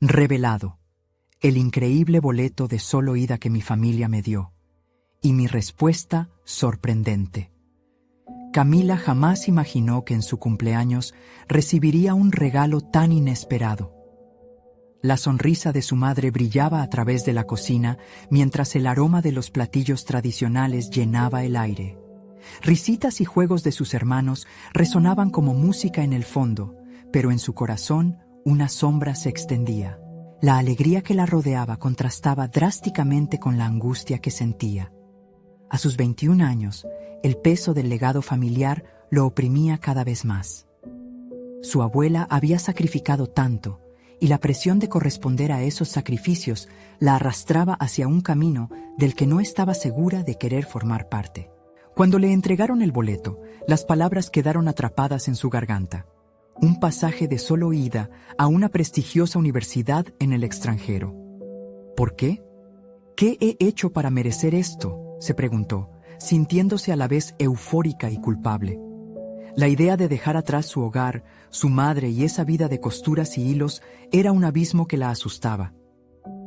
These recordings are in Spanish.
Revelado, el increíble boleto de solo ida que mi familia me dio, y mi respuesta sorprendente. Camila jamás imaginó que en su cumpleaños recibiría un regalo tan inesperado. La sonrisa de su madre brillaba a través de la cocina mientras el aroma de los platillos tradicionales llenaba el aire. Risitas y juegos de sus hermanos resonaban como música en el fondo, pero en su corazón una sombra se extendía. La alegría que la rodeaba contrastaba drásticamente con la angustia que sentía. A sus 21 años, el peso del legado familiar lo oprimía cada vez más. Su abuela había sacrificado tanto, y la presión de corresponder a esos sacrificios la arrastraba hacia un camino del que no estaba segura de querer formar parte. Cuando le entregaron el boleto, las palabras quedaron atrapadas en su garganta. Un pasaje de solo ida a una prestigiosa universidad en el extranjero. ¿Por qué? ¿Qué he hecho para merecer esto?, se preguntó, sintiéndose a la vez eufórica y culpable. La idea de dejar atrás su hogar, su madre y esa vida de costuras y hilos era un abismo que la asustaba.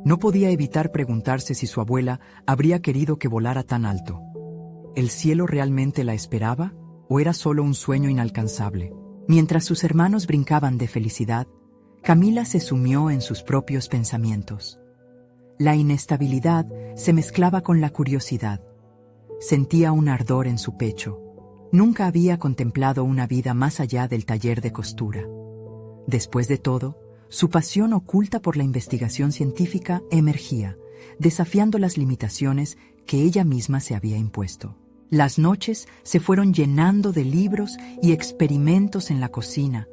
No podía evitar preguntarse si su abuela habría querido que volara tan alto. ¿El cielo realmente la esperaba o era solo un sueño inalcanzable? Mientras sus hermanos brincaban de felicidad, Camila se sumió en sus propios pensamientos. La inestabilidad se mezclaba con la curiosidad. Sentía un ardor en su pecho. Nunca había contemplado una vida más allá del taller de costura. Después de todo, su pasión oculta por la investigación científica emergía, desafiando las limitaciones que ella misma se había impuesto. Las noches se fueron llenando de libros y experimentos en la cocina,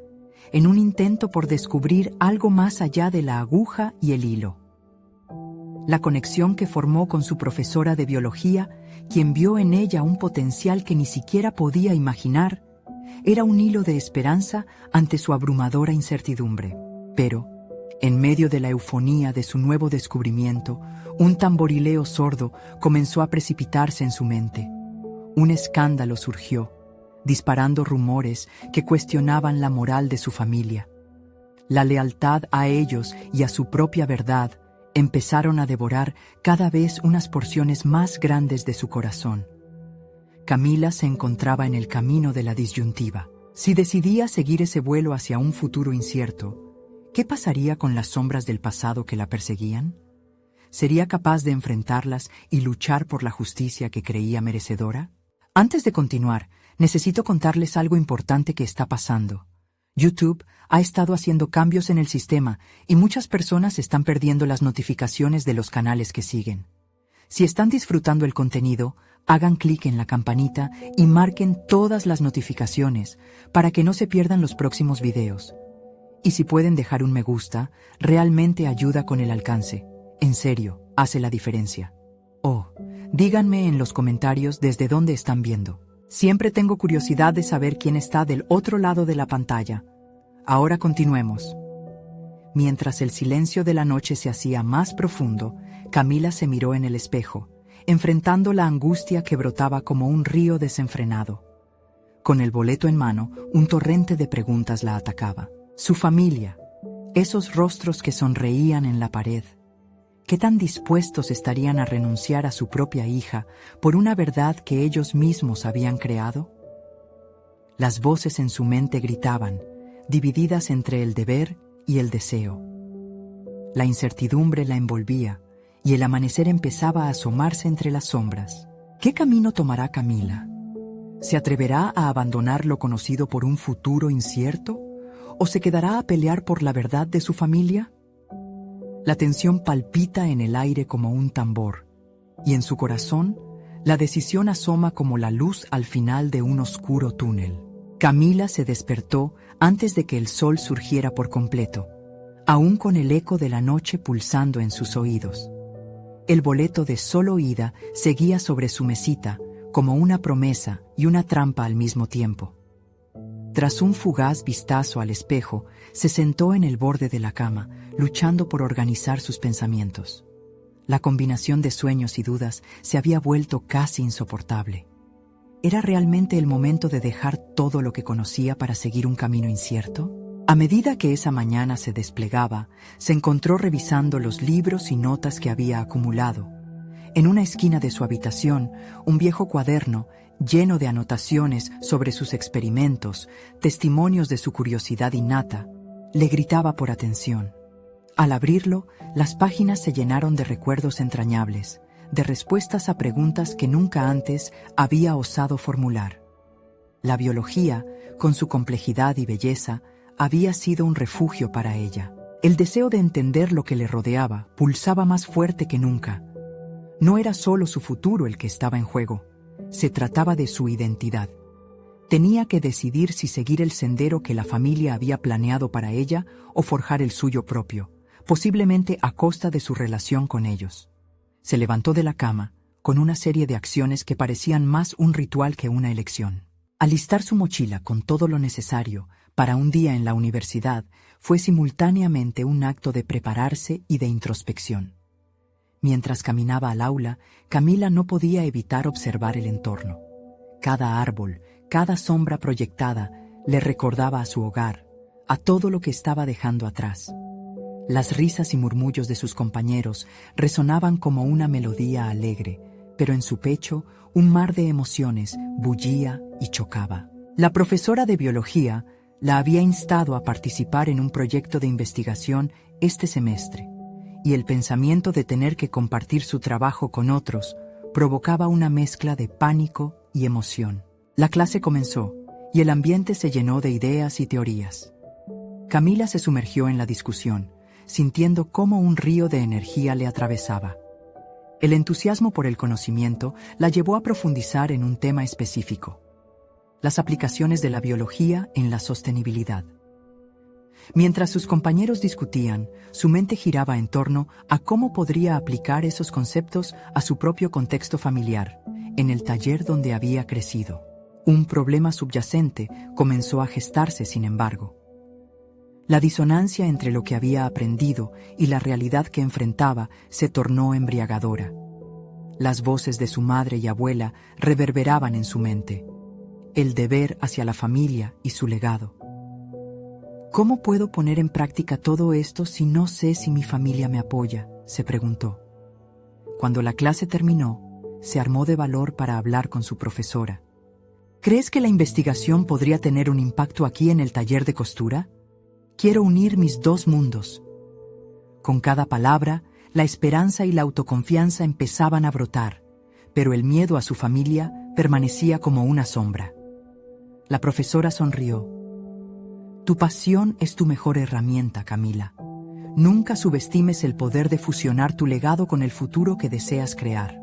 en un intento por descubrir algo más allá de la aguja y el hilo. La conexión que formó con su profesora de biología, quien vio en ella un potencial que ni siquiera podía imaginar, era un hilo de esperanza ante su abrumadora incertidumbre. Pero, en medio de la eufonía de su nuevo descubrimiento, un tamborileo sordo comenzó a precipitarse en su mente. Un escándalo surgió, disparando rumores que cuestionaban la moral de su familia. La lealtad a ellos y a su propia verdad empezaron a devorar cada vez unas porciones más grandes de su corazón. Camila se encontraba en el camino de la disyuntiva. Si decidía seguir ese vuelo hacia un futuro incierto, ¿qué pasaría con las sombras del pasado que la perseguían? ¿Sería capaz de enfrentarlas y luchar por la justicia que creía merecedora? Antes de continuar, necesito contarles algo importante que está pasando. YouTube ha estado haciendo cambios en el sistema y muchas personas están perdiendo las notificaciones de los canales que siguen. Si están disfrutando el contenido, hagan clic en la campanita y marquen todas las notificaciones para que no se pierdan los próximos videos. Y si pueden dejar un me gusta, realmente ayuda con el alcance. En serio, hace la diferencia. Oh, díganme en los comentarios desde dónde están viendo. Siempre tengo curiosidad de saber quién está del otro lado de la pantalla. Ahora continuemos. Mientras el silencio de la noche se hacía más profundo, Camila se miró en el espejo, enfrentando la angustia que brotaba como un río desenfrenado. Con el boleto en mano, un torrente de preguntas la atacaba. Su familia, esos rostros que sonreían en la pared. ¿Qué tan dispuestos estarían a renunciar a su propia hija por una verdad que ellos mismos habían creado? Las voces en su mente gritaban, divididas entre el deber y el deseo. La incertidumbre la envolvía y el amanecer empezaba a asomarse entre las sombras. ¿Qué camino tomará Camila? ¿Se atreverá a abandonar lo conocido por un futuro incierto? ¿O se quedará a pelear por la verdad de su familia? La tensión palpita en el aire como un tambor, y en su corazón, la decisión asoma como la luz al final de un oscuro túnel. Camila se despertó antes de que el sol surgiera por completo, aún con el eco de la noche pulsando en sus oídos. El boleto de solo ida seguía sobre su mesita, como una promesa y una trampa al mismo tiempo. Tras un fugaz vistazo al espejo, se sentó en el borde de la cama, luchando por organizar sus pensamientos. La combinación de sueños y dudas se había vuelto casi insoportable. ¿Era realmente el momento de dejar todo lo que conocía para seguir un camino incierto? A medida que esa mañana se desplegaba, se encontró revisando los libros y notas que había acumulado. En una esquina de su habitación, un viejo cuaderno lleno de anotaciones sobre sus experimentos, testimonios de su curiosidad innata, le gritaba por atención. Al abrirlo, las páginas se llenaron de recuerdos entrañables, de respuestas a preguntas que nunca antes había osado formular. La biología, con su complejidad y belleza, había sido un refugio para ella. El deseo de entender lo que le rodeaba pulsaba más fuerte que nunca. No era solo su futuro el que estaba en juego, se trataba de su identidad. Tenía que decidir si seguir el sendero que la familia había planeado para ella o forjar el suyo propio, posiblemente a costa de su relación con ellos. Se levantó de la cama, con una serie de acciones que parecían más un ritual que una elección. Alistar su mochila con todo lo necesario para un día en la universidad fue simultáneamente un acto de prepararse y de introspección. Mientras caminaba al aula, Camila no podía evitar observar el entorno. Cada árbol, cada sombra proyectada, le recordaba a su hogar, a todo lo que estaba dejando atrás. Las risas y murmullos de sus compañeros resonaban como una melodía alegre, pero en su pecho un mar de emociones bullía y chocaba. La profesora de biología la había instado a participar en un proyecto de investigación este semestre, y el pensamiento de tener que compartir su trabajo con otros provocaba una mezcla de pánico y emoción. La clase comenzó, y el ambiente se llenó de ideas y teorías. Camila se sumergió en la discusión, sintiendo cómo un río de energía le atravesaba. El entusiasmo por el conocimiento la llevó a profundizar en un tema específico: las aplicaciones de la biología en la sostenibilidad. Mientras sus compañeros discutían, su mente giraba en torno a cómo podría aplicar esos conceptos a su propio contexto familiar, en el taller donde había crecido. Un problema subyacente comenzó a gestarse, sin embargo. La disonancia entre lo que había aprendido y la realidad que enfrentaba se tornó embriagadora. Las voces de su madre y abuela reverberaban en su mente. El deber hacia la familia y su legado. ¿Cómo puedo poner en práctica todo esto si no sé si mi familia me apoya?, se preguntó. Cuando la clase terminó, se armó de valor para hablar con su profesora. ¿Crees que la investigación podría tener un impacto aquí en el taller de costura? Quiero unir mis dos mundos. Con cada palabra, la esperanza y la autoconfianza empezaban a brotar, pero el miedo a su familia permanecía como una sombra. La profesora sonrió. Tu pasión es tu mejor herramienta, Camila. Nunca subestimes el poder de fusionar tu legado con el futuro que deseas crear.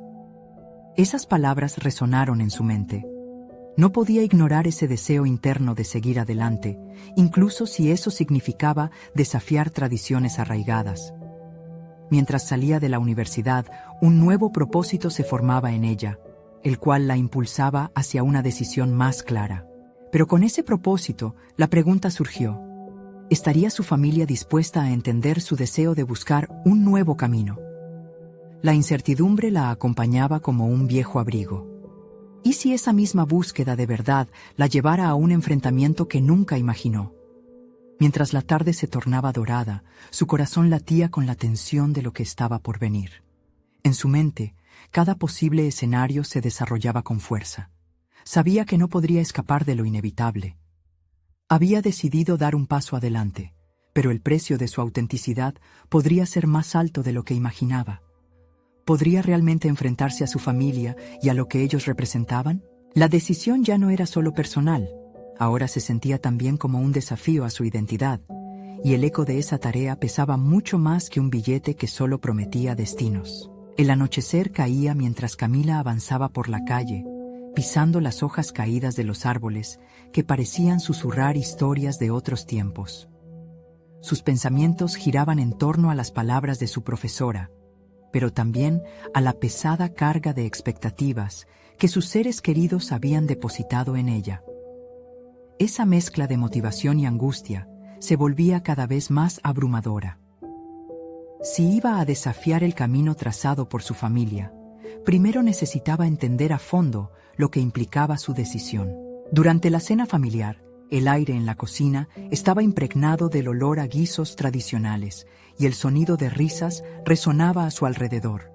Esas palabras resonaron en su mente. No podía ignorar ese deseo interno de seguir adelante, incluso si eso significaba desafiar tradiciones arraigadas. Mientras salía de la universidad, un nuevo propósito se formaba en ella, el cual la impulsaba hacia una decisión más clara. Pero con ese propósito, la pregunta surgió: ¿estaría su familia dispuesta a entender su deseo de buscar un nuevo camino? La incertidumbre la acompañaba como un viejo abrigo. ¿Y si esa misma búsqueda de verdad la llevara a un enfrentamiento que nunca imaginó? Mientras la tarde se tornaba dorada, su corazón latía con la tensión de lo que estaba por venir. En su mente, cada posible escenario se desarrollaba con fuerza. Sabía que no podría escapar de lo inevitable. Había decidido dar un paso adelante, pero el precio de su autenticidad podría ser más alto de lo que imaginaba. ¿Podría realmente enfrentarse a su familia y a lo que ellos representaban? La decisión ya no era solo personal, ahora se sentía también como un desafío a su identidad, y el eco de esa tarea pesaba mucho más que un billete que solo prometía destinos. El anochecer caía mientras Camila avanzaba por la calle, pisando las hojas caídas de los árboles que parecían susurrar historias de otros tiempos. Sus pensamientos giraban en torno a las palabras de su profesora, pero también a la pesada carga de expectativas que sus seres queridos habían depositado en ella. Esa mezcla de motivación y angustia se volvía cada vez más abrumadora. Si iba a desafiar el camino trazado por su familia, primero necesitaba entender a fondo lo que implicaba su decisión. Durante la cena familiar, El aire en la cocina estaba impregnado del olor a guisos tradicionales y el sonido de risas resonaba a su alrededor.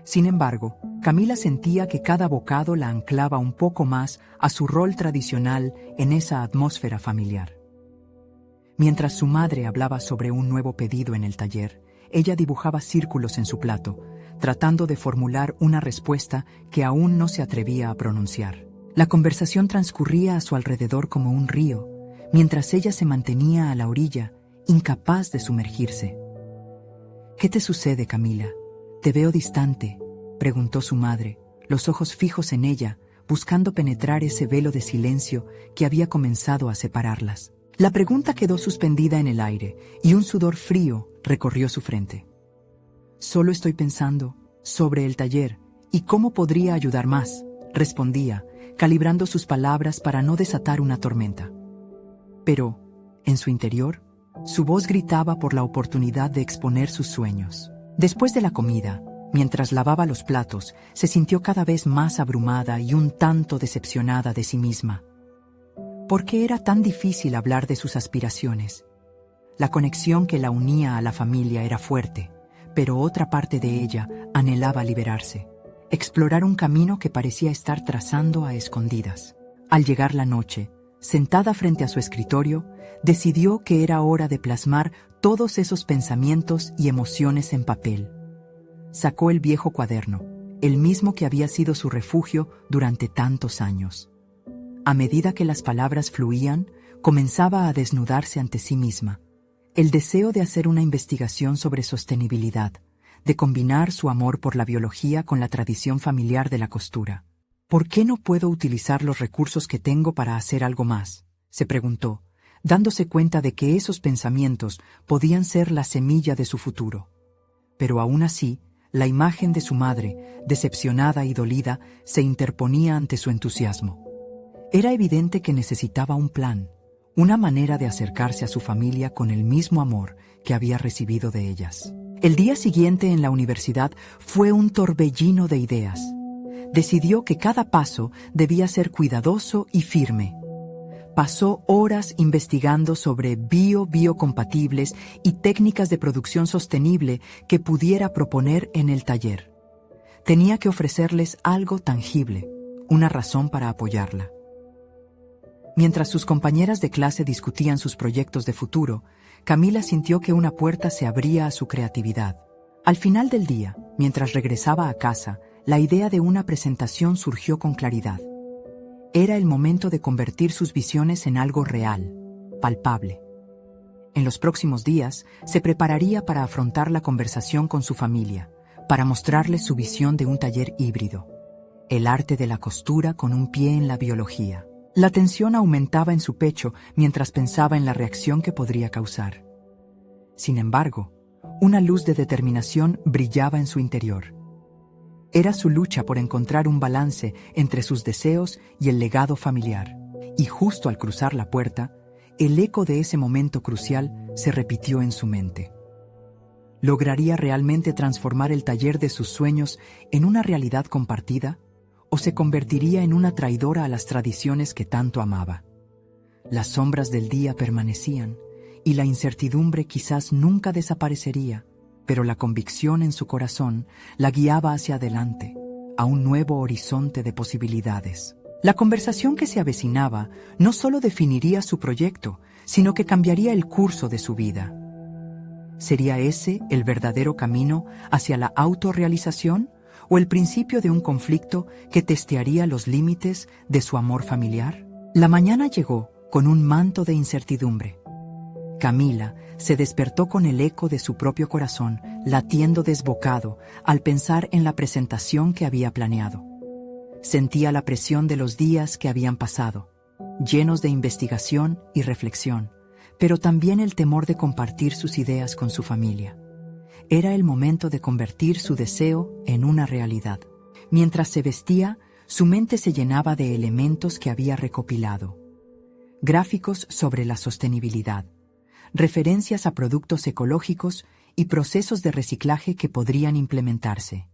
Sin embargo, Camila sentía que cada bocado la anclaba un poco más a su rol tradicional en esa atmósfera familiar. Mientras su madre hablaba sobre un nuevo pedido en el taller, ella dibujaba círculos en su plato, tratando de formular una respuesta que aún no se atrevía a pronunciar. La conversación transcurría a su alrededor como un río, mientras ella se mantenía a la orilla, incapaz de sumergirse. «¿Qué te sucede, Camila? Te veo distante», preguntó su madre, los ojos fijos en ella, buscando penetrar ese velo de silencio que había comenzado a separarlas. La pregunta quedó suspendida en el aire y un sudor frío recorrió su frente. «Solo estoy pensando sobre el taller y cómo podría ayudar más», respondía, calibrando sus palabras para no desatar una tormenta. Pero, en su interior, su voz gritaba por la oportunidad de exponer sus sueños. Después de la comida, mientras lavaba los platos, se sintió cada vez más abrumada y un tanto decepcionada de sí misma. ¿Por qué era tan difícil hablar de sus aspiraciones? La conexión que la unía a la familia era fuerte, pero otra parte de ella anhelaba liberarse, explorar un camino que parecía estar trazando a escondidas. Al llegar la noche, sentada frente a su escritorio, decidió que era hora de plasmar todos esos pensamientos y emociones en papel. Sacó el viejo cuaderno, el mismo que había sido su refugio durante tantos años. A medida que las palabras fluían, comenzaba a desnudarse ante sí misma. El deseo de hacer una investigación sobre sostenibilidad, de combinar su amor por la biología con la tradición familiar de la costura. «¿Por qué no puedo utilizar los recursos que tengo para hacer algo más?», se preguntó, dándose cuenta de que esos pensamientos podían ser la semilla de su futuro. Pero aún así, la imagen de su madre, decepcionada y dolida, se interponía ante su entusiasmo. Era evidente que necesitaba un plan, una manera de acercarse a su familia con el mismo amor que había recibido de ellas. El día siguiente en la universidad fue un torbellino de ideas. Decidió que cada paso debía ser cuidadoso y firme. Pasó horas investigando sobre biocompatibles y técnicas de producción sostenible que pudiera proponer en el taller. Tenía que ofrecerles algo tangible, una razón para apoyarla. Mientras sus compañeras de clase discutían sus proyectos de futuro, Camila sintió que una puerta se abría a su creatividad. Al final del día, mientras regresaba a casa, la idea de una presentación surgió con claridad. Era el momento de convertir sus visiones en algo real, palpable. En los próximos días, se prepararía para afrontar la conversación con su familia, para mostrarles su visión de un taller híbrido, el arte de la costura con un pie en la biología. La tensión aumentaba en su pecho mientras pensaba en la reacción que podría causar. Sin embargo, una luz de determinación brillaba en su interior. Era su lucha por encontrar un balance entre sus deseos y el legado familiar. Y justo al cruzar la puerta, el eco de ese momento crucial se repitió en su mente. ¿Lograría realmente transformar el taller de sus sueños en una realidad compartida? ¿O se convertiría en una traidora a las tradiciones que tanto amaba? Las sombras del día permanecían, y la incertidumbre quizás nunca desaparecería, pero la convicción en su corazón la guiaba hacia adelante, a un nuevo horizonte de posibilidades. La conversación que se avecinaba no solo definiría su proyecto, sino que cambiaría el curso de su vida. ¿Sería ese el verdadero camino hacia la autorrealización o el principio de un conflicto que testearía los límites de su amor familiar? La mañana llegó con un manto de incertidumbre. Camila se despertó con el eco de su propio corazón latiendo desbocado al pensar en la presentación que había planeado. Sentía la presión de los días que habían pasado, llenos de investigación y reflexión, pero también el temor de compartir sus ideas con su familia. Era el momento de convertir su deseo en una realidad. Mientras se vestía, su mente se llenaba de elementos que había recopilado. Gráficos sobre la sostenibilidad, referencias a productos ecológicos y procesos de reciclaje que podrían implementarse.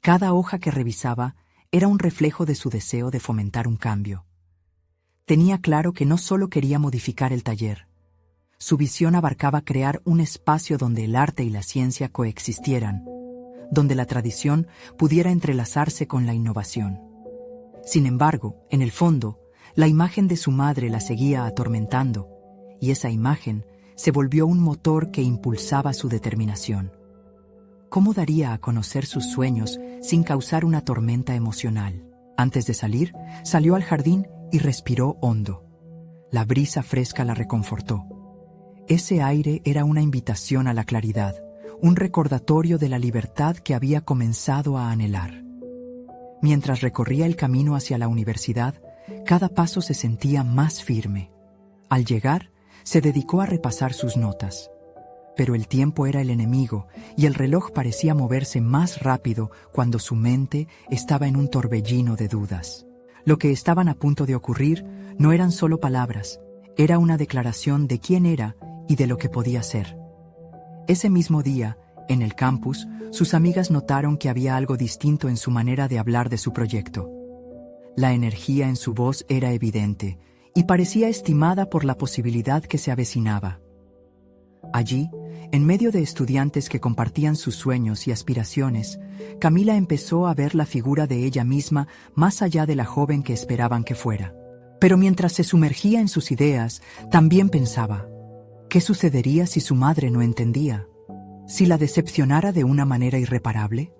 Cada hoja que revisaba era un reflejo de su deseo de fomentar un cambio. Tenía claro que no solo quería modificar el taller. Su visión abarcaba crear un espacio donde el arte y la ciencia coexistieran, donde la tradición pudiera entrelazarse con la innovación. Sin embargo, en el fondo, la imagen de su madre la seguía atormentando, y esa imagen se volvió un motor que impulsaba su determinación. ¿Cómo daría a conocer sus sueños sin causar una tormenta emocional? Antes de salir, salió al jardín y respiró hondo. La brisa fresca la reconfortó. Ese aire era una invitación a la claridad, un recordatorio de la libertad que había comenzado a anhelar. Mientras recorría el camino hacia la universidad, cada paso se sentía más firme. Al llegar, se dedicó a repasar sus notas. Pero el tiempo era el enemigo y el reloj parecía moverse más rápido cuando su mente estaba en un torbellino de dudas. Lo que estaban a punto de ocurrir no eran solo palabras, era una declaración de quién era y de lo que podía ser. Ese mismo día, en el campus, sus amigas notaron que había algo distinto en su manera de hablar de su proyecto. La energía en su voz era evidente y parecía estimada por la posibilidad que se avecinaba. Allí, en medio de estudiantes que compartían sus sueños y aspiraciones, Camila empezó a ver la figura de ella misma más allá de la joven que esperaban que fuera. Pero mientras se sumergía en sus ideas, también pensaba, ¿qué sucedería si su madre no entendía? ¿Si la decepcionara de una manera irreparable?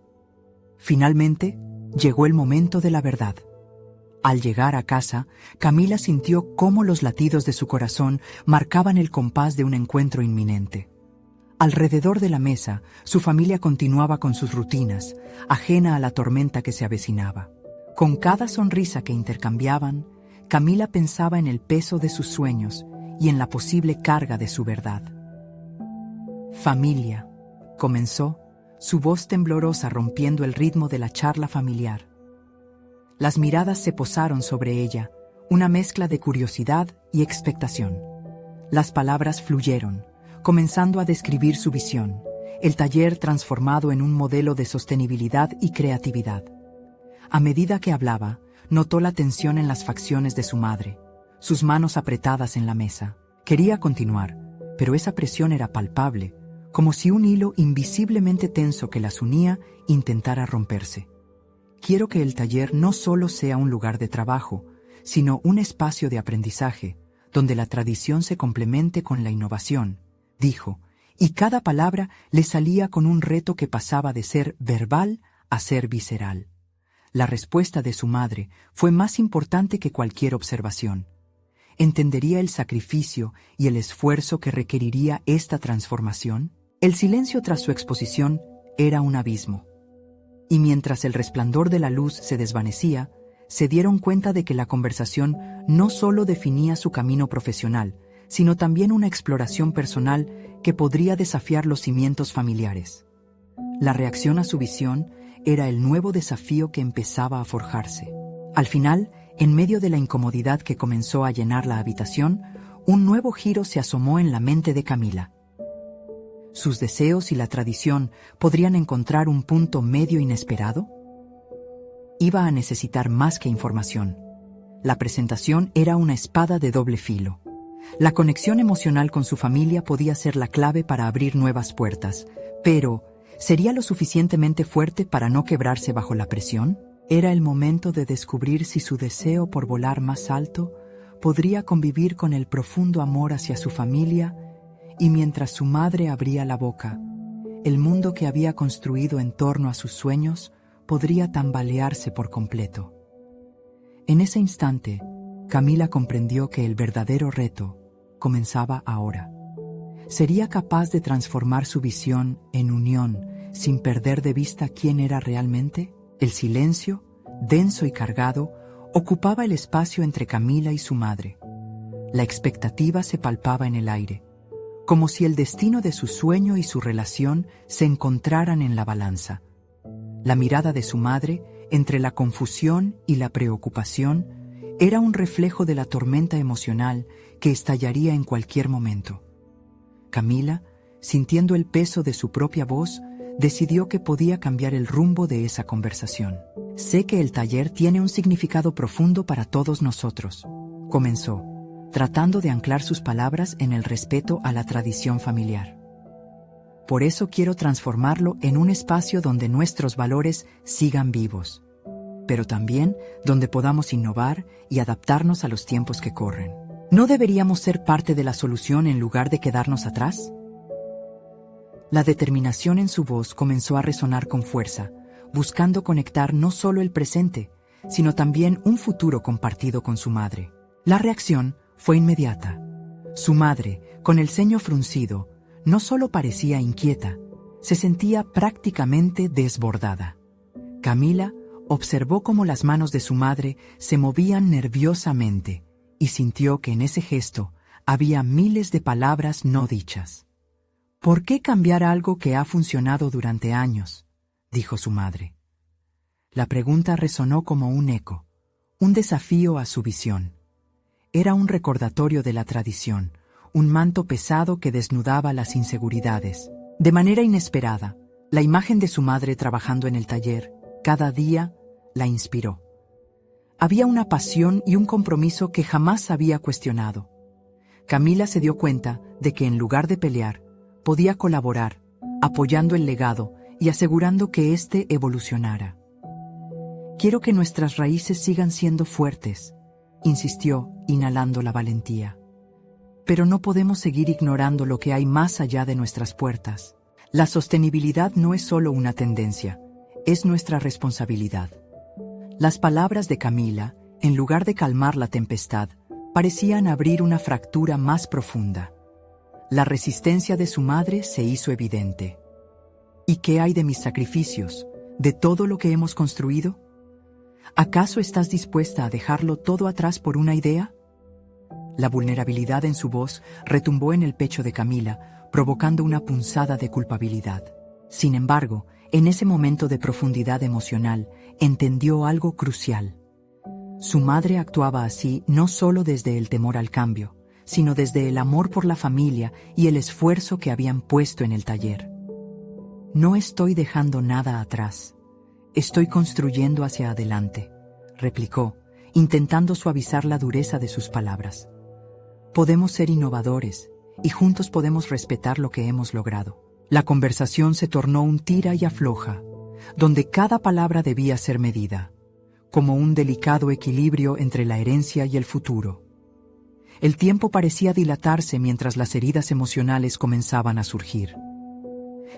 Finalmente, llegó el momento de la verdad. Al llegar a casa, Camila sintió cómo los latidos de su corazón marcaban el compás de un encuentro inminente. Alrededor de la mesa, su familia continuaba con sus rutinas, ajena a la tormenta que se avecinaba. Con cada sonrisa que intercambiaban, Camila pensaba en el peso de sus sueños y en la posible carga de su verdad. «Familia», comenzó, su voz temblorosa rompiendo el ritmo de la charla familiar. Las miradas se posaron sobre ella, una mezcla de curiosidad y expectación. Las palabras fluyeron, comenzando a describir su visión, el taller transformado en un modelo de sostenibilidad y creatividad. A medida que hablaba, notó la tensión en las facciones de su madre, sus manos apretadas en la mesa. Quería continuar, pero esa presión era palpable, como si un hilo invisiblemente tenso que las unía intentara romperse. Quiero que el taller no solo sea un lugar de trabajo, sino un espacio de aprendizaje, donde la tradición se complemente con la innovación, dijo, y cada palabra le salía con un reto que pasaba de ser verbal a ser visceral. La respuesta de su madre fue más importante que cualquier observación. ¿Entendería el sacrificio y el esfuerzo que requeriría esta transformación? El silencio tras su exposición era un abismo. Y mientras el resplandor de la luz se desvanecía, se dieron cuenta de que la conversación no solo definía su camino profesional, sino también una exploración personal que podría desafiar los cimientos familiares. La reacción a su visión era el nuevo desafío que empezaba a forjarse. Al final, en medio de la incomodidad que comenzó a llenar la habitación, un nuevo giro se asomó en la mente de Camila. ¿Sus deseos y la tradición podrían encontrar un punto medio inesperado? Iba a necesitar más que información. La presentación era una espada de doble filo. La conexión emocional con su familia podía ser la clave para abrir nuevas puertas, pero ¿sería lo suficientemente fuerte para no quebrarse bajo la presión? Era el momento de descubrir si su deseo por volar más alto podría convivir con el profundo amor hacia su familia. Y mientras su madre abría la boca, el mundo que había construido en torno a sus sueños podría tambalearse por completo. En ese instante, Camila comprendió que el verdadero reto comenzaba ahora. ¿Sería capaz de transformar su visión en unión sin perder de vista quién era realmente? El silencio, denso y cargado, ocupaba el espacio entre Camila y su madre. La expectativa se palpaba en el aire, como si el destino de su sueño y su relación se encontraran en la balanza. La mirada de su madre, entre la confusión y la preocupación, era un reflejo de la tormenta emocional que estallaría en cualquier momento. Camila, sintiendo el peso de su propia voz, decidió que podía cambiar el rumbo de esa conversación. Sé que el taller tiene un significado profundo para todos nosotros, comenzó, tratando de anclar sus palabras en el respeto a la tradición familiar. Por eso quiero transformarlo en un espacio donde nuestros valores sigan vivos, pero también donde podamos innovar y adaptarnos a los tiempos que corren. ¿No deberíamos ser parte de la solución en lugar de quedarnos atrás? La determinación en su voz comenzó a resonar con fuerza, buscando conectar no solo el presente, sino también un futuro compartido con su madre. La reacción fue inmediata. Su madre, con el ceño fruncido, no solo parecía inquieta, se sentía prácticamente desbordada. Camila observó cómo las manos de su madre se movían nerviosamente y sintió que en ese gesto había miles de palabras no dichas. ¿Por qué cambiar algo que ha funcionado durante años?, dijo su madre. La pregunta resonó como un eco, un desafío a su visión. Era un recordatorio de la tradición, un manto pesado que desnudaba las inseguridades. De manera inesperada, la imagen de su madre trabajando en el taller, cada día, la inspiró. Había una pasión y un compromiso que jamás había cuestionado. Camila se dio cuenta de que en lugar de pelear, podía colaborar, apoyando el legado y asegurando que éste evolucionara. «Quiero que nuestras raíces sigan siendo fuertes», insistió, inhalando la valentía. «Pero no podemos seguir ignorando lo que hay más allá de nuestras puertas. La sostenibilidad no es solo una tendencia, es nuestra responsabilidad». Las palabras de Camila, en lugar de calmar la tempestad, parecían abrir una fractura más profunda. La resistencia de su madre se hizo evidente. ¿Y qué hay de mis sacrificios, de todo lo que hemos construido? ¿Acaso estás dispuesta a dejarlo todo atrás por una idea? La vulnerabilidad en su voz retumbó en el pecho de Camila, provocando una punzada de culpabilidad. Sin embargo, en ese momento de profundidad emocional, entendió algo crucial. Su madre actuaba así no solo desde el temor al cambio, sino desde el amor por la familia y el esfuerzo que habían puesto en el taller. «No estoy dejando nada atrás. Estoy construyendo hacia adelante», replicó, intentando suavizar la dureza de sus palabras. «Podemos ser innovadores y juntos podemos respetar lo que hemos logrado». La conversación se tornó un tira y afloja, donde cada palabra debía ser medida, como un delicado equilibrio entre la herencia y el futuro. El tiempo parecía dilatarse mientras las heridas emocionales comenzaban a surgir.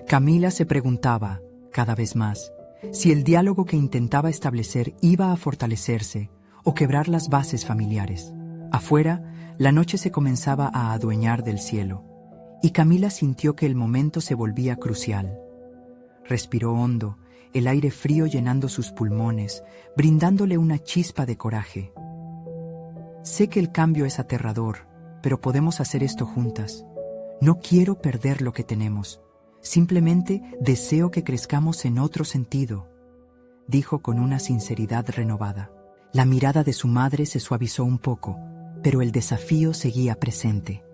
Camila se preguntaba, cada vez más, si el diálogo que intentaba establecer iba a fortalecerse o quebrar las bases familiares. Afuera, la noche se comenzaba a adueñar del cielo, y Camila sintió que el momento se volvía crucial. Respiró hondo, el aire frío llenando sus pulmones, brindándole una chispa de coraje. «Sé que el cambio es aterrador, pero podemos hacer esto juntas. No quiero perder lo que tenemos. Simplemente deseo que crezcamos en otro sentido», dijo con una sinceridad renovada. La mirada de su madre se suavizó un poco, pero el desafío seguía presente.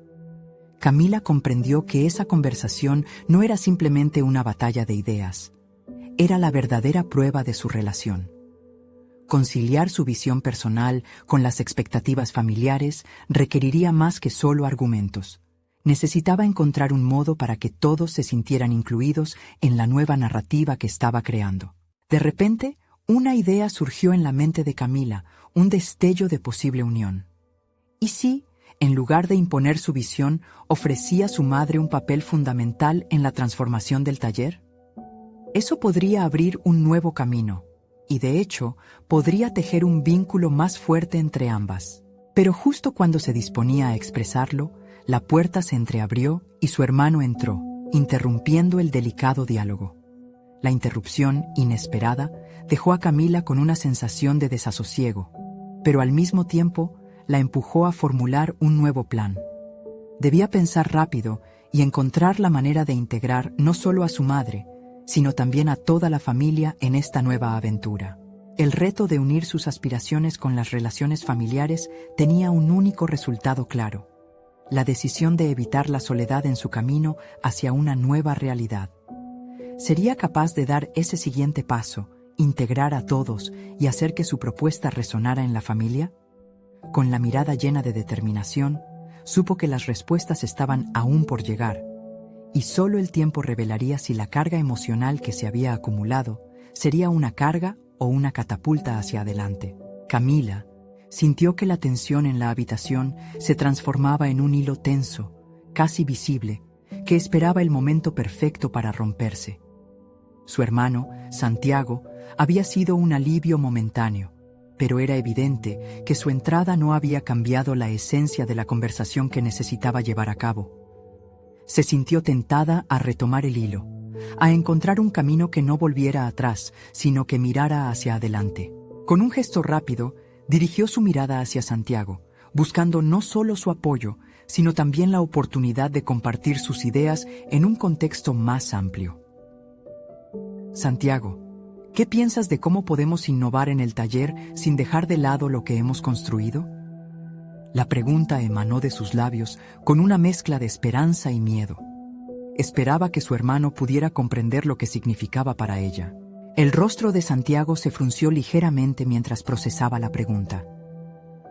Camila comprendió que esa conversación no era simplemente una batalla de ideas, era la verdadera prueba de su relación. Conciliar su visión personal con las expectativas familiares requeriría más que solo argumentos. Necesitaba encontrar un modo para que todos se sintieran incluidos en la nueva narrativa que estaba creando. De repente, una idea surgió en la mente de Camila, un destello de posible unión. ¿Y si, en lugar de imponer su visión, ofrecía a su madre un papel fundamental en la transformación del taller? Eso podría abrir un nuevo camino, y de hecho, podría tejer un vínculo más fuerte entre ambas. Pero justo cuando se disponía a expresarlo, la puerta se entreabrió y su hermano entró, interrumpiendo el delicado diálogo. La interrupción, inesperada, dejó a Camila con una sensación de desasosiego, pero al mismo tiempo la empujó a formular un nuevo plan. Debía pensar rápido y encontrar la manera de integrar no solo a su madre, sino también a toda la familia en esta nueva aventura. El reto de unir sus aspiraciones con las relaciones familiares tenía un único resultado claro: la decisión de evitar la soledad en su camino hacia una nueva realidad. ¿Sería capaz de dar ese siguiente paso, integrar a todos y hacer que su propuesta resonara en la familia? con la mirada llena de determinación, supo que las respuestas estaban aún por llegar, y solo el tiempo revelaría si la carga emocional que se había acumulado sería una carga o una catapulta hacia adelante. Camila sintió que la tensión en la habitación se transformaba en un hilo tenso, casi visible, que esperaba el momento perfecto para romperse. Su hermano, Santiago, había sido un alivio momentáneo, pero era evidente que su entrada no había cambiado la esencia de la conversación que necesitaba llevar a cabo. Se sintió tentada a retomar el hilo, a encontrar un camino que no volviera atrás, sino que mirara hacia adelante. Con un gesto rápido, dirigió su mirada hacia Santiago, buscando no solo su apoyo, sino también la oportunidad de compartir sus ideas en un contexto más amplio. Santiago, ¿qué piensas de cómo podemos innovar en el taller sin dejar de lado lo que hemos construido? La pregunta emanó de sus labios con una mezcla de esperanza y miedo. Esperaba que su hermano pudiera comprender lo que significaba para ella. El rostro de Santiago se frunció ligeramente mientras procesaba la pregunta.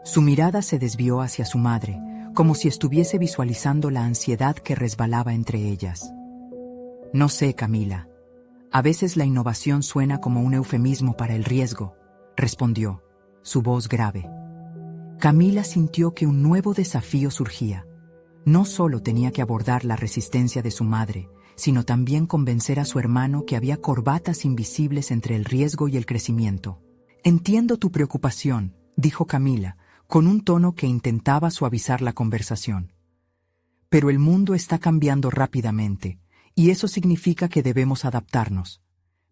Su mirada se desvió hacia su madre, como si estuviese visualizando la ansiedad que resbalaba entre ellas. No sé, Camila. A veces la innovación suena como un eufemismo para el riesgo, respondió, su voz grave. Camila sintió que un nuevo desafío surgía. No solo tenía que abordar la resistencia de su madre, sino también convencer a su hermano que había corbatas invisibles entre el riesgo y el crecimiento. Entiendo tu preocupación, dijo Camila, con un tono que intentaba suavizar la conversación. Pero el mundo está cambiando rápidamente, y eso significa que debemos adaptarnos.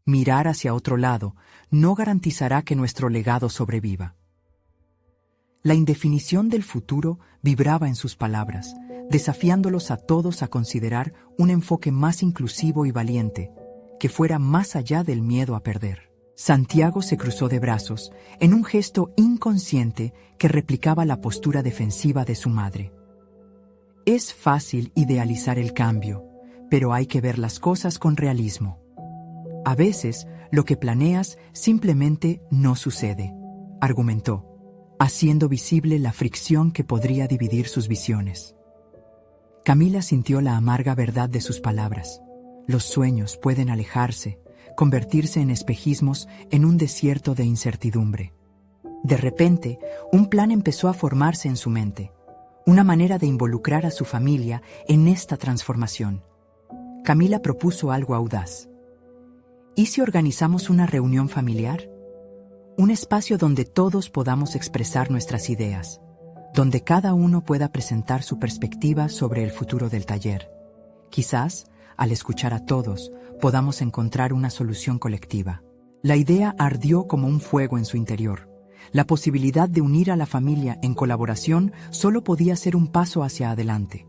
Mirar hacia otro lado no garantizará que nuestro legado sobreviva. La indefinición del futuro vibraba en sus palabras, desafiándolos a todos a considerar un enfoque más inclusivo y valiente, que fuera más allá del miedo a perder. Santiago se cruzó de brazos, en un gesto inconsciente que replicaba la postura defensiva de su madre. Es fácil idealizar el cambio, pero hay que ver las cosas con realismo. A veces, lo que planeas simplemente no sucede, argumentó, haciendo visible la fricción que podría dividir sus visiones. Camila sintió la amarga verdad de sus palabras. Los sueños pueden alejarse, convertirse en espejismos en un desierto de incertidumbre. De repente, un plan empezó a formarse en su mente, una manera de involucrar a su familia en esta transformación. Camila propuso algo audaz. ¿Y si organizamos una reunión familiar? Un espacio donde todos podamos expresar nuestras ideas, donde cada uno pueda presentar su perspectiva sobre el futuro del taller. Quizás, al escuchar a todos, podamos encontrar una solución colectiva. La idea ardió como un fuego en su interior. La posibilidad de unir a la familia en colaboración solo podía ser un paso hacia adelante.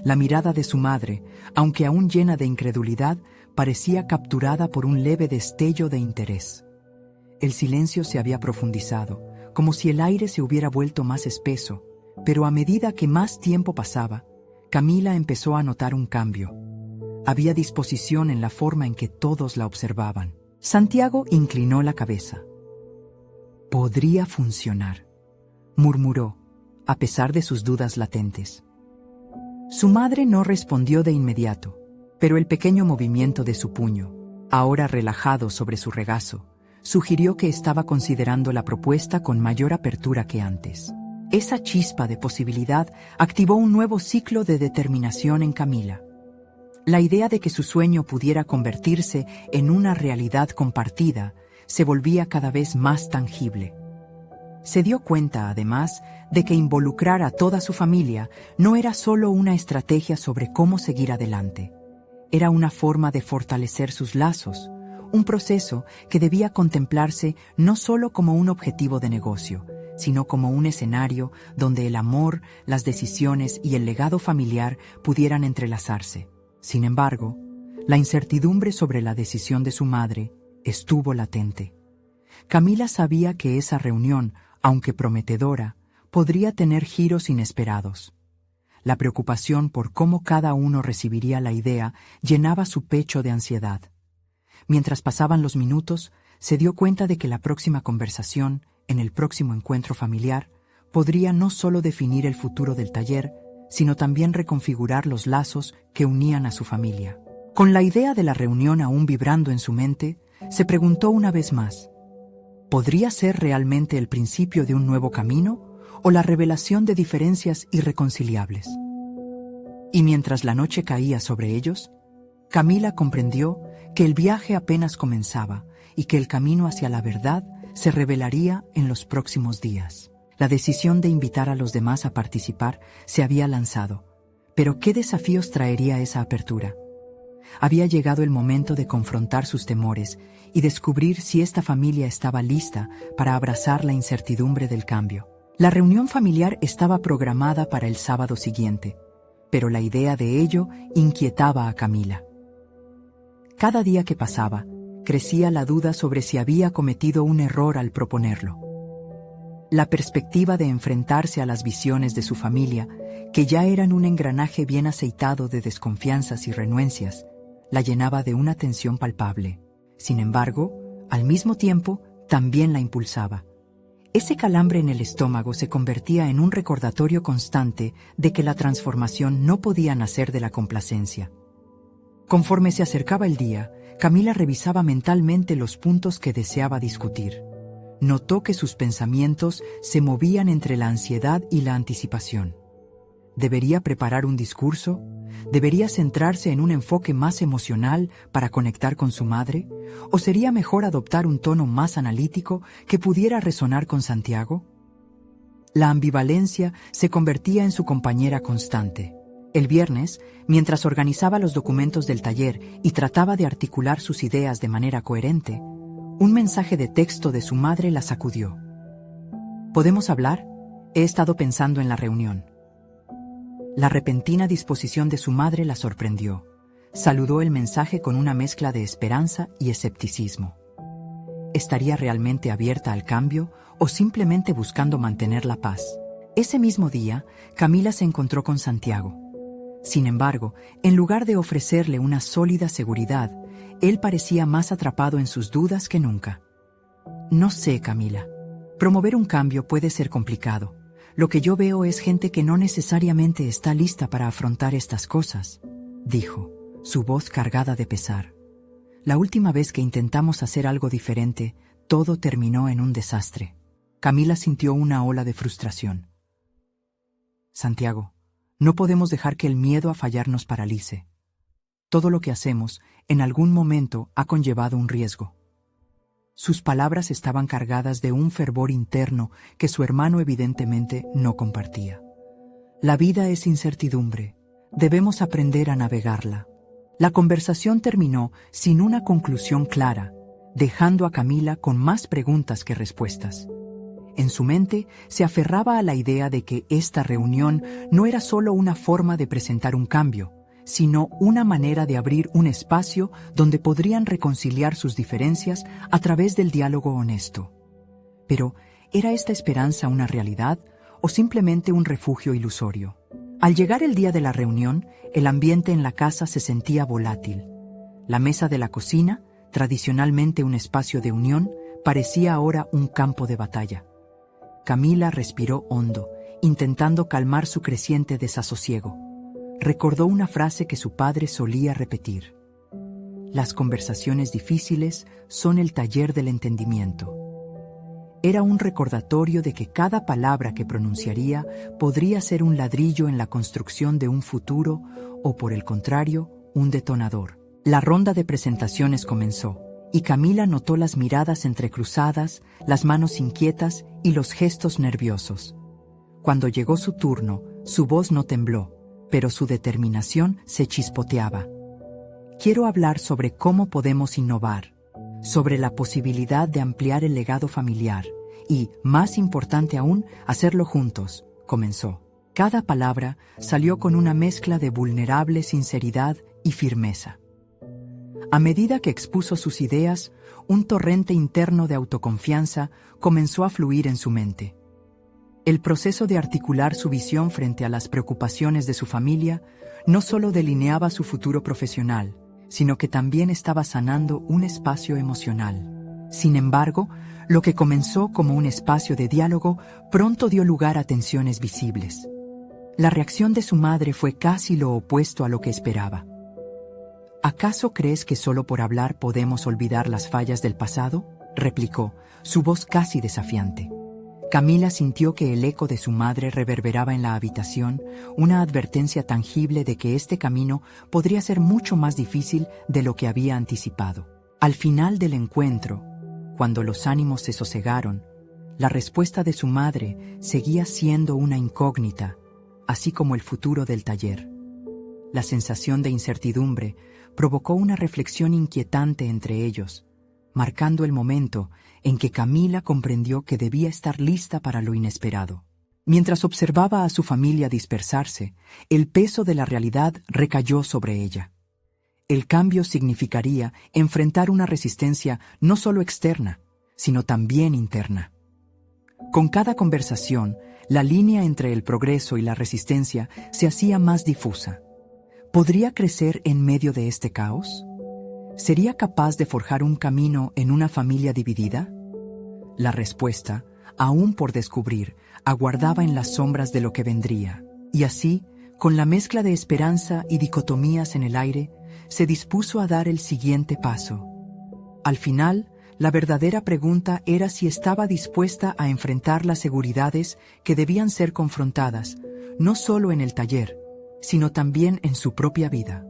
La mirada de su madre, aunque aún llena de incredulidad, parecía capturada por un leve destello de interés. El silencio se había profundizado, como si el aire se hubiera vuelto más espeso, pero a medida que más tiempo pasaba, Camila empezó a notar un cambio. Había disposición en la forma en que todos la observaban. Santiago inclinó la cabeza. «Podría funcionar», murmuró, a pesar de sus dudas latentes. Su madre no respondió de inmediato, pero el pequeño movimiento de su puño, ahora relajado sobre su regazo, sugirió que estaba considerando la propuesta con mayor apertura que antes. Esa chispa de posibilidad activó un nuevo ciclo de determinación en Camila. La idea de que su sueño pudiera convertirse en una realidad compartida se volvía cada vez más tangible. Se dio cuenta, además, de que involucrar a toda su familia no era solo una estrategia sobre cómo seguir adelante. Era una forma de fortalecer sus lazos, un proceso que debía contemplarse no solo como un objetivo de negocio, sino como un escenario donde el amor, las decisiones y el legado familiar pudieran entrelazarse. Sin embargo, la incertidumbre sobre la decisión de su madre estuvo latente. Camila sabía que esa reunión, aunque prometedora, podría tener giros inesperados. La preocupación por cómo cada uno recibiría la idea llenaba su pecho de ansiedad. Mientras pasaban los minutos, se dio cuenta de que la próxima conversación, en el próximo encuentro familiar, podría no solo definir el futuro del taller, sino también reconfigurar los lazos que unían a su familia. Con la idea de la reunión aún vibrando en su mente, se preguntó una vez más: ¿podría ser realmente el principio de un nuevo camino o la revelación de diferencias irreconciliables? Y mientras la noche caía sobre ellos, Camila comprendió que el viaje apenas comenzaba y que el camino hacia la verdad se revelaría en los próximos días. La decisión de invitar a los demás a participar se había lanzado, pero ¿qué desafíos traería esa apertura? Había llegado el momento de confrontar sus temores y descubrir si esta familia estaba lista para abrazar la incertidumbre del cambio. La reunión familiar estaba programada para el sábado siguiente, pero la idea de ello inquietaba a Camila. Cada día que pasaba, crecía la duda sobre si había cometido un error al proponerlo. La perspectiva de enfrentarse a las visiones de su familia, que ya eran un engranaje bien aceitado de desconfianzas y renuencias, la llenaba de una tensión palpable. Sin embargo, al mismo tiempo, también la impulsaba. Ese calambre en el estómago se convertía en un recordatorio constante de que la transformación no podía nacer de la complacencia. Conforme se acercaba el día, Camila revisaba mentalmente los puntos que deseaba discutir. Notó que sus pensamientos se movían entre la ansiedad y la anticipación. ¿Debería preparar un discurso? ¿Debería centrarse en un enfoque más emocional para conectar con su madre? ¿O sería mejor adoptar un tono más analítico que pudiera resonar con Santiago? La ambivalencia se convertía en su compañera constante. El viernes, mientras organizaba los documentos del taller y trataba de articular sus ideas de manera coherente, un mensaje de texto de su madre la sacudió. ¿Podemos hablar? He estado pensando en la reunión. La repentina disposición de su madre la sorprendió. Saludó el mensaje con una mezcla de esperanza y escepticismo. ¿Estaría realmente abierta al cambio o simplemente buscando mantener la paz? Ese mismo día, Camila se encontró con Santiago. Sin embargo, en lugar de ofrecerle una sólida seguridad, él parecía más atrapado en sus dudas que nunca. No sé, Camila. Promover un cambio puede ser complicado. Lo que yo veo es gente que no necesariamente está lista para afrontar estas cosas, dijo, su voz cargada de pesar. La última vez que intentamos hacer algo diferente, todo terminó en un desastre. Camila sintió una ola de frustración. Santiago, no podemos dejar que el miedo a fallar nos paralice. Todo lo que hacemos, en algún momento, ha conllevado un riesgo. Sus palabras estaban cargadas de un fervor interno que su hermano evidentemente no compartía. La vida es incertidumbre. Debemos aprender a navegarla. La conversación terminó sin una conclusión clara, dejando a Camila con más preguntas que respuestas. En su mente se aferraba a la idea de que esta reunión no era solo una forma de presentar un cambio, sino una manera de abrir un espacio donde podrían reconciliar sus diferencias a través del diálogo honesto. Pero, ¿era esta esperanza una realidad o simplemente un refugio ilusorio? Al llegar el día de la reunión, el ambiente en la casa se sentía volátil. La mesa de la cocina, tradicionalmente un espacio de unión, parecía ahora un campo de batalla. Camila respiró hondo, intentando calmar su creciente desasosiego. Recordó una frase que su padre solía repetir: las conversaciones difíciles son el taller del entendimiento. Era un recordatorio de que cada palabra que pronunciaría podría ser un ladrillo en la construcción de un futuro o, por el contrario, un detonador. La ronda de presentaciones comenzó, y Camila notó las miradas entrecruzadas, las manos inquietas y los gestos nerviosos. Cuando llegó su turno, su voz no tembló, pero su determinación se chispoteaba. Quiero hablar sobre cómo podemos innovar, sobre la posibilidad de ampliar el legado familiar y, más importante aún, hacerlo juntos, comenzó. Cada palabra salió con una mezcla de vulnerable sinceridad y firmeza. A medida que expuso sus ideas, un torrente interno de autoconfianza comenzó a fluir en su mente. El proceso de articular su visión frente a las preocupaciones de su familia no solo delineaba su futuro profesional, sino que también estaba sanando un espacio emocional. Sin embargo, lo que comenzó como un espacio de diálogo pronto dio lugar a tensiones visibles. La reacción de su madre fue casi lo opuesto a lo que esperaba. ¿Acaso crees que solo por hablar podemos olvidar las fallas del pasado?, replicó, su voz casi desafiante. Camila sintió que el eco de su madre reverberaba en la habitación, una advertencia tangible de que este camino podría ser mucho más difícil de lo que había anticipado. Al final del encuentro, cuando los ánimos se sosegaron, la respuesta de su madre seguía siendo una incógnita, así como el futuro del taller. La sensación de incertidumbre provocó una reflexión inquietante entre ellos, marcando el momento en que Camila comprendió que debía estar lista para lo inesperado. Mientras observaba a su familia dispersarse, el peso de la realidad recayó sobre ella. El cambio significaría enfrentar una resistencia no solo externa, sino también interna. Con cada conversación, la línea entre el progreso y la resistencia se hacía más difusa. ¿Podría crecer en medio de este caos? ¿Sería capaz de forjar un camino en una familia dividida? La respuesta, aún por descubrir, aguardaba en las sombras de lo que vendría. Y así, con la mezcla de esperanza y dicotomías en el aire, se dispuso a dar el siguiente paso. Al final, la verdadera pregunta era si estaba dispuesta a enfrentar las seguridades que debían ser confrontadas, no solo en el taller, sino también en su propia vida.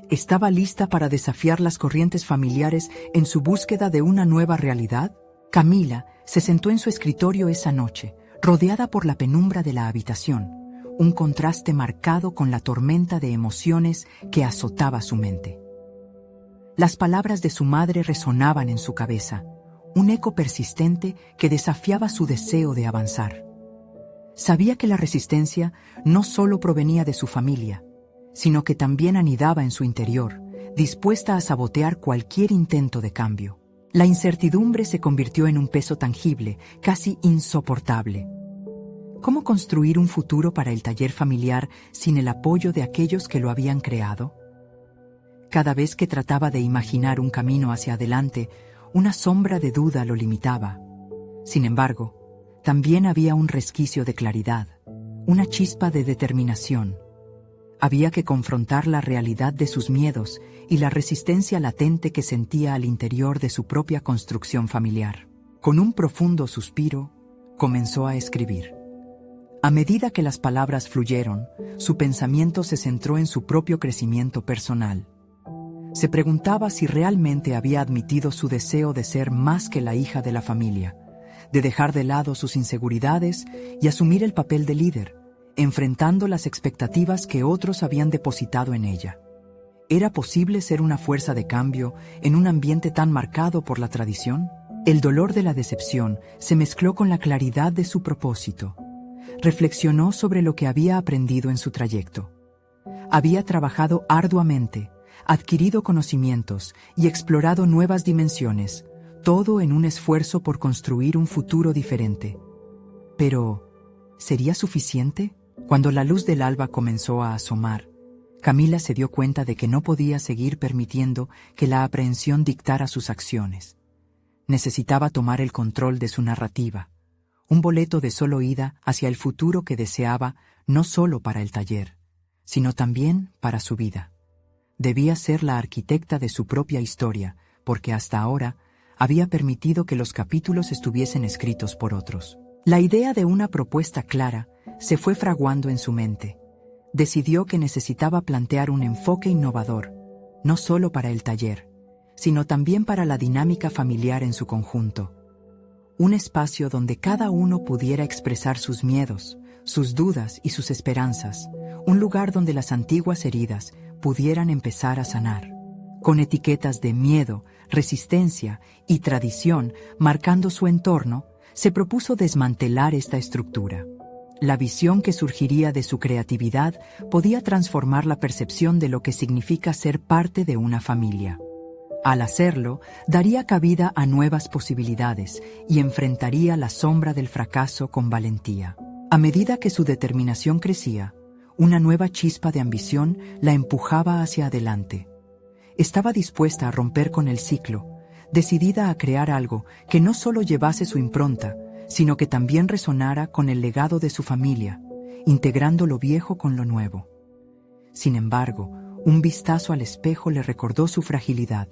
¿Estaba lista para desafiar las corrientes familiares en su búsqueda de una nueva realidad? Camila se sentó en su escritorio esa noche, rodeada por la penumbra de la habitación, un contraste marcado con la tormenta de emociones que azotaba su mente. Las palabras de su madre resonaban en su cabeza, un eco persistente que desafiaba su deseo de avanzar. Sabía que la resistencia no solo provenía de su familia, sino que también anidaba en su interior, dispuesta a sabotear cualquier intento de cambio. La incertidumbre se convirtió en un peso tangible, casi insoportable. ¿Cómo construir un futuro para el taller familiar sin el apoyo de aquellos que lo habían creado? Cada vez que trataba de imaginar un camino hacia adelante, una sombra de duda lo limitaba. Sin embargo, también había un resquicio de claridad, una chispa de determinación. Había que confrontar la realidad de sus miedos y la resistencia latente que sentía al interior de su propia construcción familiar. Con un profundo suspiro, comenzó a escribir. A medida que las palabras fluyeron, su pensamiento se centró en su propio crecimiento personal. Se preguntaba si realmente había admitido su deseo de ser más que la hija de la familia, de dejar de lado sus inseguridades y asumir el papel de líder, enfrentando las expectativas que otros habían depositado en ella. ¿Era posible ser una fuerza de cambio en un ambiente tan marcado por la tradición? El dolor de la decepción se mezcló con la claridad de su propósito. Reflexionó sobre lo que había aprendido en su trayecto. Había trabajado arduamente, adquirido conocimientos y explorado nuevas dimensiones, todo en un esfuerzo por construir un futuro diferente. Pero, ¿sería suficiente? Cuando la luz del alba comenzó a asomar, Camila se dio cuenta de que no podía seguir permitiendo que la aprehensión dictara sus acciones. Necesitaba tomar el control de su narrativa, un boleto de solo ida hacia el futuro que deseaba no solo para el taller, sino también para su vida. Debía ser la arquitecta de su propia historia, porque hasta ahora había permitido que los capítulos estuviesen escritos por otros. La idea de una propuesta clara se fue fraguando en su mente. Decidió que necesitaba plantear un enfoque innovador, no solo para el taller, sino también para la dinámica familiar en su conjunto. Un espacio donde cada uno pudiera expresar sus miedos, sus dudas y sus esperanzas, un lugar donde las antiguas heridas pudieran empezar a sanar, con etiquetas de miedo, resistencia y tradición marcando su entorno. Se propuso desmantelar esta estructura. La visión que surgiría de su creatividad podía transformar la percepción de lo que significa ser parte de una familia. Al hacerlo, daría cabida a nuevas posibilidades y enfrentaría la sombra del fracaso con valentía. A medida que su determinación crecía, una nueva chispa de ambición la empujaba hacia adelante. Estaba dispuesta a romper con el ciclo, decidida a crear algo que no solo llevase su impronta, sino que también resonara con el legado de su familia, integrando lo viejo con lo nuevo. Sin embargo, un vistazo al espejo le recordó su fragilidad,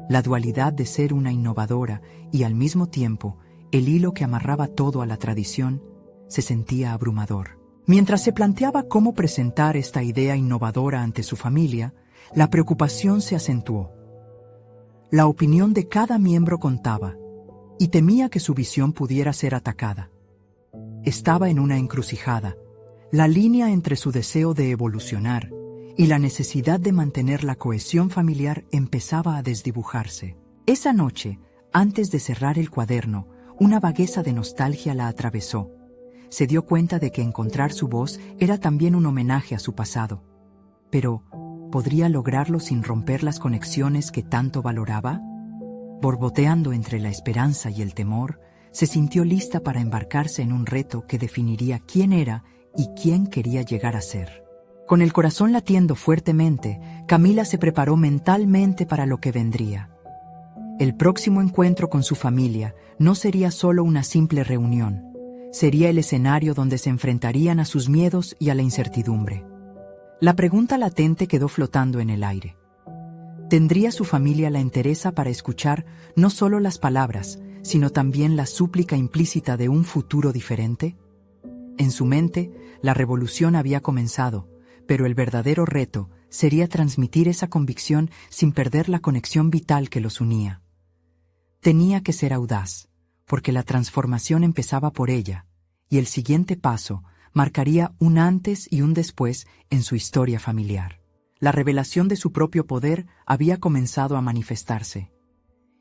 la dualidad de ser una innovadora y al mismo tiempo el hilo que amarraba todo a la tradición se sentía abrumador. Mientras se planteaba cómo presentar esta idea innovadora ante su familia, la preocupación se acentuó. La opinión de cada miembro contaba, y temía que su visión pudiera ser atacada. Estaba en una encrucijada, la línea entre su deseo de evolucionar y la necesidad de mantener la cohesión familiar empezaba a desdibujarse. Esa noche, antes de cerrar el cuaderno, una vagueza de nostalgia la atravesó. Se dio cuenta de que encontrar su voz era también un homenaje a su pasado. Pero, ¿podría lograrlo sin romper las conexiones que tanto valoraba? Borboteando entre la esperanza y el temor, se sintió lista para embarcarse en un reto que definiría quién era y quién quería llegar a ser. Con el corazón latiendo fuertemente, Camila se preparó mentalmente para lo que vendría. El próximo encuentro con su familia no sería solo una simple reunión, sería el escenario donde se enfrentarían a sus miedos y a la incertidumbre. La pregunta latente quedó flotando en el aire. ¿Tendría su familia la entereza para escuchar no solo las palabras, sino también la súplica implícita de un futuro diferente? En su mente, la revolución había comenzado, pero el verdadero reto sería transmitir esa convicción sin perder la conexión vital que los unía. Tenía que ser audaz, porque la transformación empezaba por ella, y el siguiente paso marcaría un antes y un después en su historia familiar. La revelación de su propio poder había comenzado a manifestarse.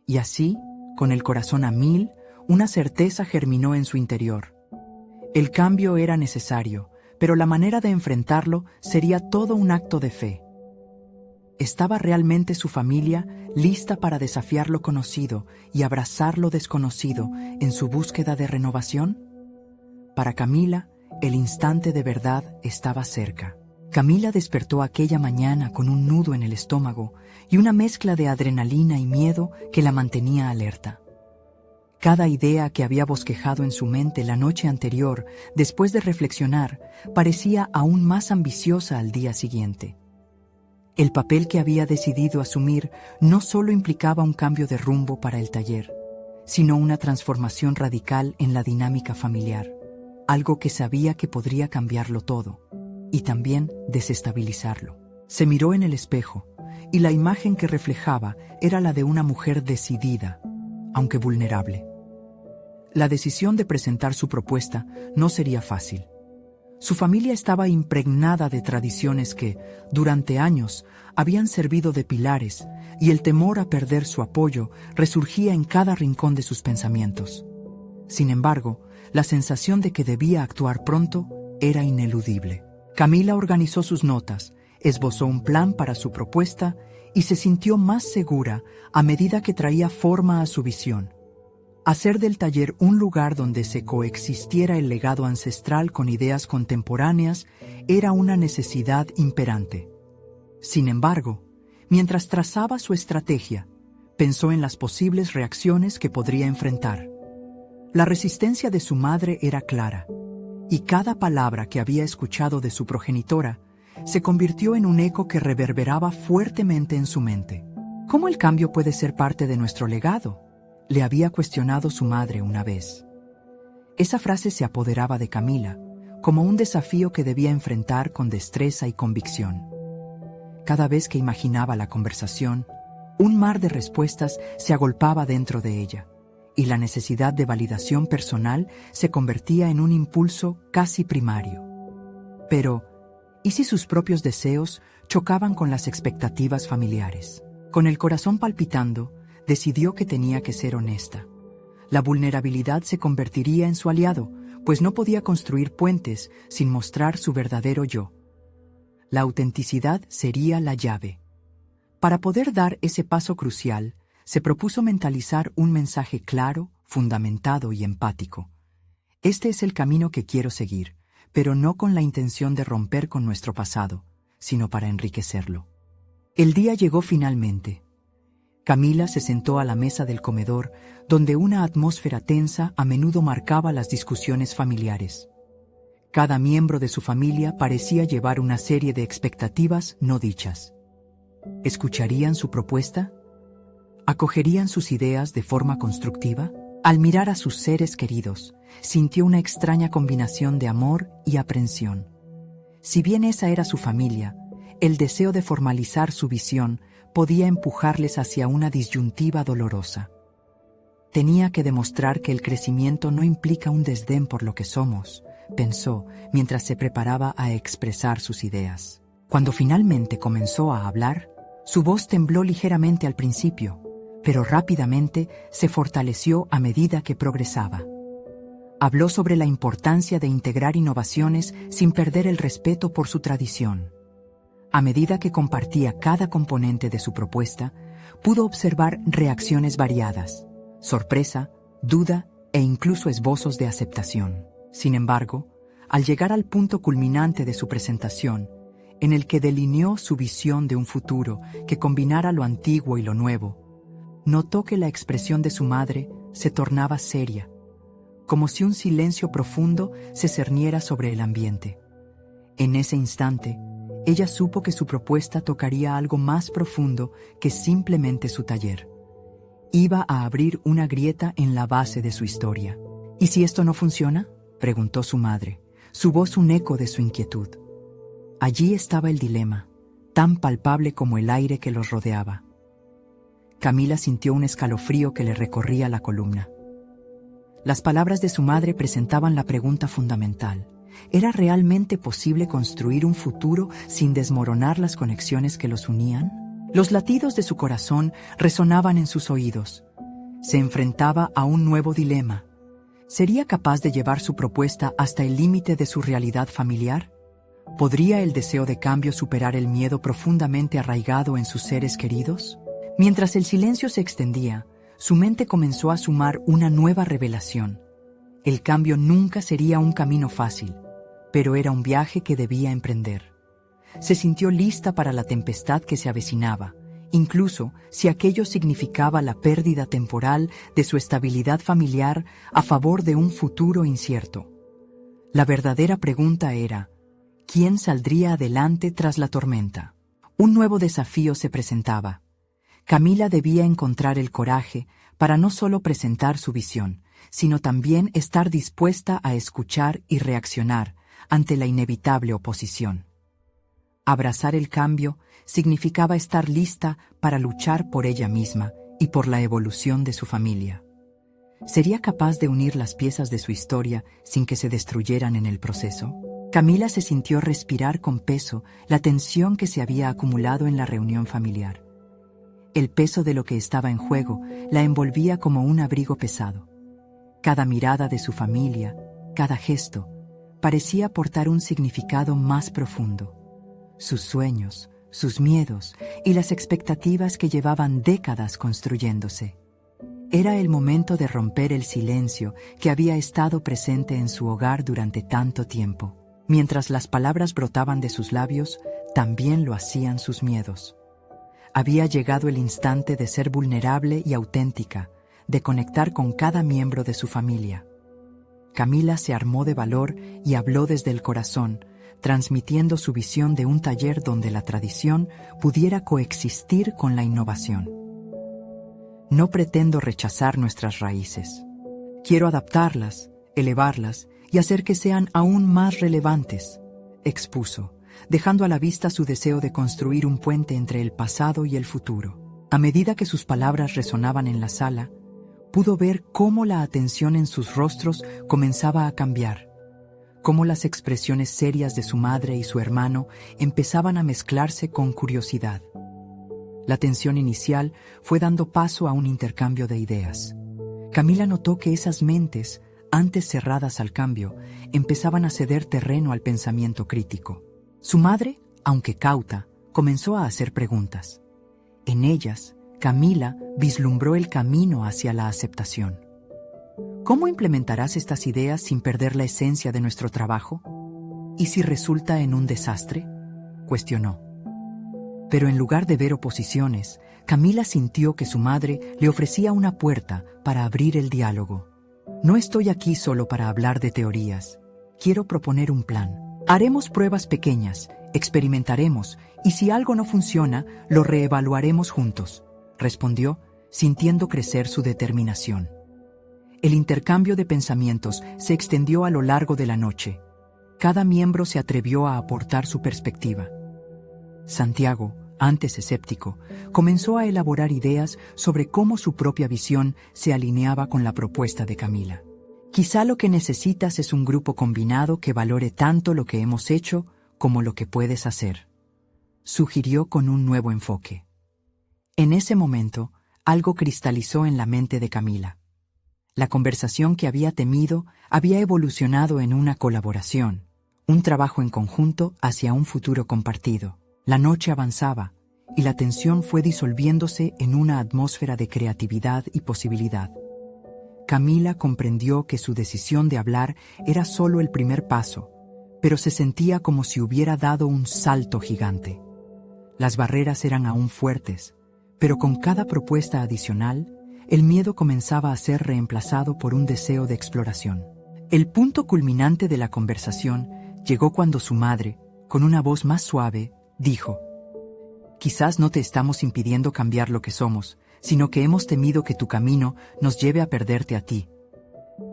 Y así, con el corazón a mil, una certeza germinó en su interior. El cambio era necesario, pero la manera de enfrentarlo sería todo un acto de fe. ¿Estaba realmente su familia lista para desafiar lo conocido y abrazar lo desconocido en su búsqueda de renovación? Para Camila, el instante de verdad estaba cerca. Camila despertó aquella mañana con un nudo en el estómago y una mezcla de adrenalina y miedo que la mantenía alerta. Cada idea que había bosquejado en su mente la noche anterior, después de reflexionar, parecía aún más ambiciosa al día siguiente. El papel que había decidido asumir no solo implicaba un cambio de rumbo para el taller, sino una transformación radical en la dinámica familiar, algo que sabía que podría cambiarlo todo, y también desestabilizarlo. Se miró en el espejo, y la imagen que reflejaba era la de una mujer decidida, aunque vulnerable. La decisión de presentar su propuesta no sería fácil. Su familia estaba impregnada de tradiciones que, durante años, habían servido de pilares, y el temor a perder su apoyo resurgía en cada rincón de sus pensamientos. Sin embargo, la sensación de que debía actuar pronto era ineludible. Camila organizó sus notas, esbozó un plan para su propuesta y se sintió más segura a medida que traía forma a su visión. Hacer del taller un lugar donde se coexistiera el legado ancestral con ideas contemporáneas era una necesidad imperante. Sin embargo, mientras trazaba su estrategia, pensó en las posibles reacciones que podría enfrentar. La resistencia de su madre era clara, y cada palabra que había escuchado de su progenitora se convirtió en un eco que reverberaba fuertemente en su mente. ¿Cómo el cambio puede ser parte de nuestro legado?, le había cuestionado su madre una vez. Esa frase se apoderaba de Camila, como un desafío que debía enfrentar con destreza y convicción. Cada vez que imaginaba la conversación, un mar de respuestas se agolpaba dentro de ella, y la necesidad de validación personal se convertía en un impulso casi primario. Pero, ¿y si sus propios deseos chocaban con las expectativas familiares? Con el corazón palpitando, decidió que tenía que ser honesta. La vulnerabilidad se convertiría en su aliado, pues no podía construir puentes sin mostrar su verdadero yo. La autenticidad sería la llave. Para poder dar ese paso crucial, se propuso mentalizar un mensaje claro, fundamentado y empático. Este es el camino que quiero seguir, pero no con la intención de romper con nuestro pasado, sino para enriquecerlo. El día llegó finalmente. Camila se sentó a la mesa del comedor, donde una atmósfera tensa a menudo marcaba las discusiones familiares. Cada miembro de su familia parecía llevar una serie de expectativas no dichas. ¿Escucharían su propuesta? ¿Acogerían sus ideas de forma constructiva? Al mirar a sus seres queridos, sintió una extraña combinación de amor y aprensión. Si bien esa era su familia, el deseo de formalizar su visión podía empujarles hacia una disyuntiva dolorosa. Tenía que demostrar que el crecimiento no implica un desdén por lo que somos, pensó mientras se preparaba a expresar sus ideas. Cuando finalmente comenzó a hablar, su voz tembló ligeramente al principio, pero rápidamente se fortaleció a medida que progresaba. Habló sobre la importancia de integrar innovaciones sin perder el respeto por su tradición. A medida que compartía cada componente de su propuesta, pudo observar reacciones variadas: sorpresa, duda e incluso esbozos de aceptación. Sin embargo, al llegar al punto culminante de su presentación, en el que delineó su visión de un futuro que combinara lo antiguo y lo nuevo, notó que la expresión de su madre se tornaba seria, como si un silencio profundo se cerniera sobre el ambiente. En ese instante, ella supo que su propuesta tocaría algo más profundo que simplemente su taller. Iba a abrir una grieta en la base de su historia. ¿Y si esto no funciona?, preguntó su madre, su voz un eco de su inquietud. Allí estaba el dilema, tan palpable como el aire que los rodeaba. Camila sintió un escalofrío que le recorría la columna. Las palabras de su madre presentaban la pregunta fundamental: ¿era realmente posible construir un futuro sin desmoronar las conexiones que los unían? Los latidos de su corazón resonaban en sus oídos. Se enfrentaba a un nuevo dilema. ¿Sería capaz de llevar su propuesta hasta el límite de su realidad familiar? ¿Podría el deseo de cambio superar el miedo profundamente arraigado en sus seres queridos? Mientras el silencio se extendía, su mente comenzó a sumar una nueva revelación. El cambio nunca sería un camino fácil, pero era un viaje que debía emprender. Se sintió lista para la tempestad que se avecinaba, incluso si aquello significaba la pérdida temporal de su estabilidad familiar a favor de un futuro incierto. La verdadera pregunta era: ¿quién saldría adelante tras la tormenta? Un nuevo desafío se presentaba. Camila debía encontrar el coraje para no solo presentar su visión, sino también estar dispuesta a escuchar y reaccionar ante la inevitable oposición. Abrazar el cambio significaba estar lista para luchar por ella misma y por la evolución de su familia. ¿Sería capaz de unir las piezas de su historia sin que se destruyeran en el proceso? Camila se sintió respirar con peso la tensión que se había acumulado en la reunión familiar. El peso de lo que estaba en juego la envolvía como un abrigo pesado. Cada mirada de su familia, cada gesto, parecía portar un significado más profundo. Sus sueños, sus miedos y las expectativas que llevaban décadas construyéndose. Era el momento de romper el silencio que había estado presente en su hogar durante tanto tiempo. Mientras las palabras brotaban de sus labios, también lo hacían sus miedos. Había llegado el instante de ser vulnerable y auténtica, de conectar con cada miembro de su familia. Camila se armó de valor y habló desde el corazón, transmitiendo su visión de un taller donde la tradición pudiera coexistir con la innovación. No pretendo rechazar nuestras raíces. Quiero adaptarlas, elevarlas y hacer que sean aún más relevantes, expuso, dejando a la vista su deseo de construir un puente entre el pasado y el futuro. A medida que sus palabras resonaban en la sala, pudo ver cómo la atención en sus rostros comenzaba a cambiar, cómo las expresiones serias de su madre y su hermano empezaban a mezclarse con curiosidad. La tensión inicial fue dando paso a un intercambio de ideas. Camila notó que esas mentes, antes cerradas al cambio, empezaban a ceder terreno al pensamiento crítico. Su madre, aunque cauta, comenzó a hacer preguntas. En ellas, Camila vislumbró el camino hacia la aceptación. ¿Cómo implementarás estas ideas sin perder la esencia de nuestro trabajo? ¿Y si resulta en un desastre?, cuestionó. Pero en lugar de ver oposiciones, Camila sintió que su madre le ofrecía una puerta para abrir el diálogo. No estoy aquí solo para hablar de teorías. Quiero proponer un plan. Haremos pruebas pequeñas, experimentaremos, y si algo no funciona, lo reevaluaremos juntos, respondió, sintiendo crecer su determinación. El intercambio de pensamientos se extendió a lo largo de la noche. Cada miembro se atrevió a aportar su perspectiva. Santiago, antes escéptico, comenzó a elaborar ideas sobre cómo su propia visión se alineaba con la propuesta de Camila. Quizá lo que necesitas es un grupo combinado que valore tanto lo que hemos hecho como lo que puedes hacer, sugirió con un nuevo enfoque. En ese momento, algo cristalizó en la mente de Camila. La conversación que había temido había evolucionado en una colaboración, un trabajo en conjunto hacia un futuro compartido. La noche avanzaba y la tensión fue disolviéndose en una atmósfera de creatividad y posibilidad. Camila comprendió que su decisión de hablar era solo el primer paso, pero se sentía como si hubiera dado un salto gigante. Las barreras eran aún fuertes, pero con cada propuesta adicional, el miedo comenzaba a ser reemplazado por un deseo de exploración. El punto culminante de la conversación llegó cuando su madre, con una voz más suave, dijo: «Quizás no te estamos impidiendo cambiar lo que somos, sino que hemos temido que tu camino nos lleve a perderte a ti.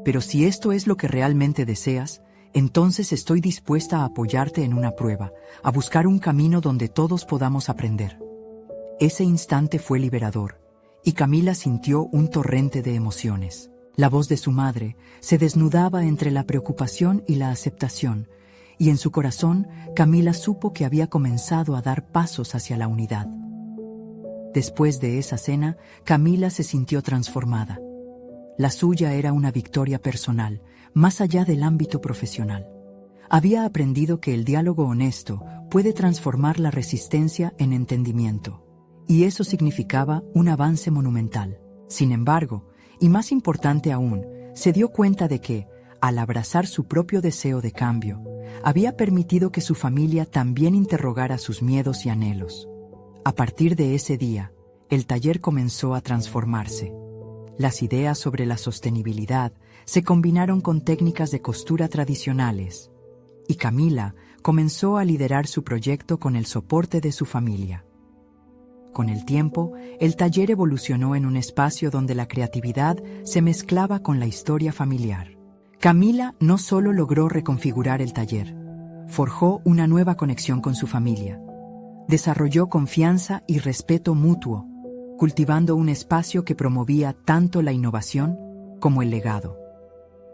Pero si esto es lo que realmente deseas, entonces estoy dispuesta a apoyarte en una prueba, a buscar un camino donde todos podamos aprender». Ese instante fue liberador, y Camila sintió un torrente de emociones. La voz de su madre se desnudaba entre la preocupación y la aceptación, y en su corazón Camila supo que había comenzado a dar pasos hacia la unidad. Después de esa cena, Camila se sintió transformada. La suya era una victoria personal, más allá del ámbito profesional. Había aprendido que el diálogo honesto puede transformar la resistencia en entendimiento, y eso significaba un avance monumental. Sin embargo, y más importante aún, se dio cuenta de que, al abrazar su propio deseo de cambio, había permitido que su familia también interrogara sus miedos y anhelos. A partir de ese día, el taller comenzó a transformarse. Las ideas sobre la sostenibilidad se combinaron con técnicas de costura tradicionales, y Camila comenzó a liderar su proyecto con el soporte de su familia. Con el tiempo, el taller evolucionó en un espacio donde la creatividad se mezclaba con la historia familiar. Camila no solo logró reconfigurar el taller, forjó una nueva conexión con su familia. Desarrolló confianza y respeto mutuo, cultivando un espacio que promovía tanto la innovación como el legado.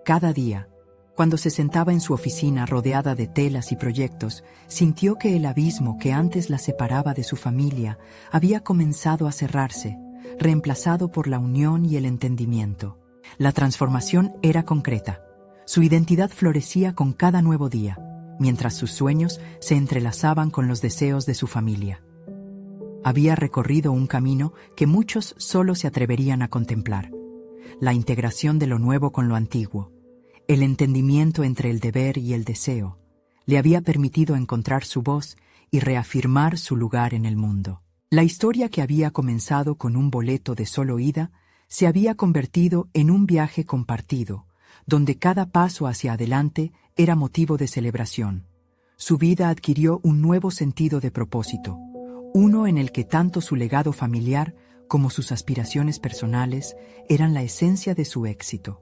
Cada día, cuando se sentaba en su oficina rodeada de telas y proyectos, sintió que el abismo que antes la separaba de su familia había comenzado a cerrarse, reemplazado por la unión y el entendimiento. La transformación era concreta. Su identidad florecía con cada nuevo día, mientras sus sueños se entrelazaban con los deseos de su familia. Había recorrido un camino que muchos solo se atreverían a contemplar: la integración de lo nuevo con lo antiguo. El entendimiento entre el deber y el deseo le había permitido encontrar su voz y reafirmar su lugar en el mundo. La historia que había comenzado con un boleto de solo ida se había convertido en un viaje compartido, donde cada paso hacia adelante era motivo de celebración. Su vida adquirió un nuevo sentido de propósito, uno en el que tanto su legado familiar como sus aspiraciones personales eran la esencia de su éxito.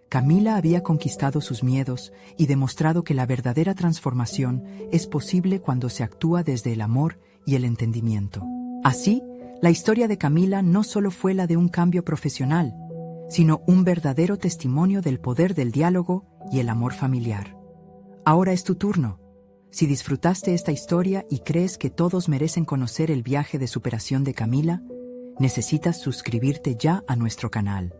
Camila había conquistado sus miedos y demostrado que la verdadera transformación es posible cuando se actúa desde el amor y el entendimiento. Así, la historia de Camila no solo fue la de un cambio profesional, sino un verdadero testimonio del poder del diálogo y el amor familiar. Ahora es tu turno. Si disfrutaste esta historia y crees que todos merecen conocer el viaje de superación de Camila, necesitas suscribirte ya a nuestro canal.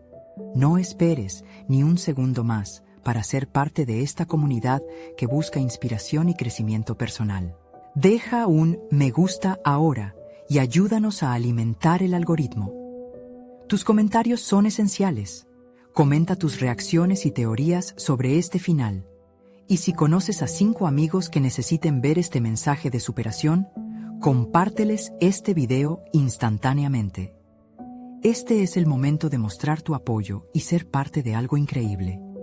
No esperes ni un segundo más para ser parte de esta comunidad que busca inspiración y crecimiento personal. Deja un me gusta ahora y ayúdanos a alimentar el algoritmo. Tus comentarios son esenciales. Comenta tus reacciones y teorías sobre este final. Y si conoces a 5 amigos que necesiten ver este mensaje de superación, Compárteles este video instantáneamente. Este es el momento de mostrar tu apoyo y ser parte de algo increíble.